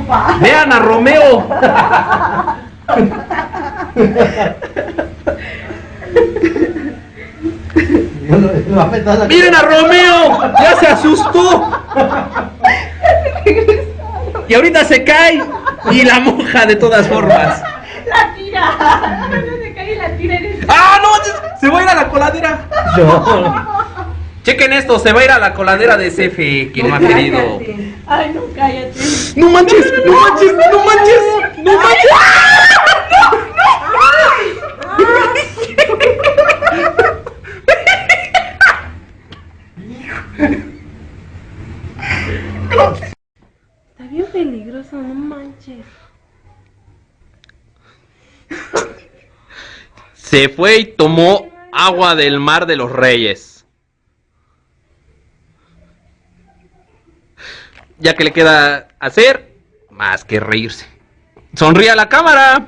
compa. Vean a Romeo. Miren a Romeo. Ya se asustó. Y ahorita se cae. Y la moja de todas formas. La tira. No se cae y la tira en el... ¡Ah, no! Se va a ir a la coladera. No. Chequen esto, se va a ir a la coladera de Cefe, que no ha querido. Cállate. Ay, no, cállate. ¡No manches! ¡No manches! ¡No manches! ¡No manches! Está bien peligroso, no manches. Se fue y tomó agua del mar de los Reyes. Ya que le queda hacer más que reírse. Sonríe a la cámara.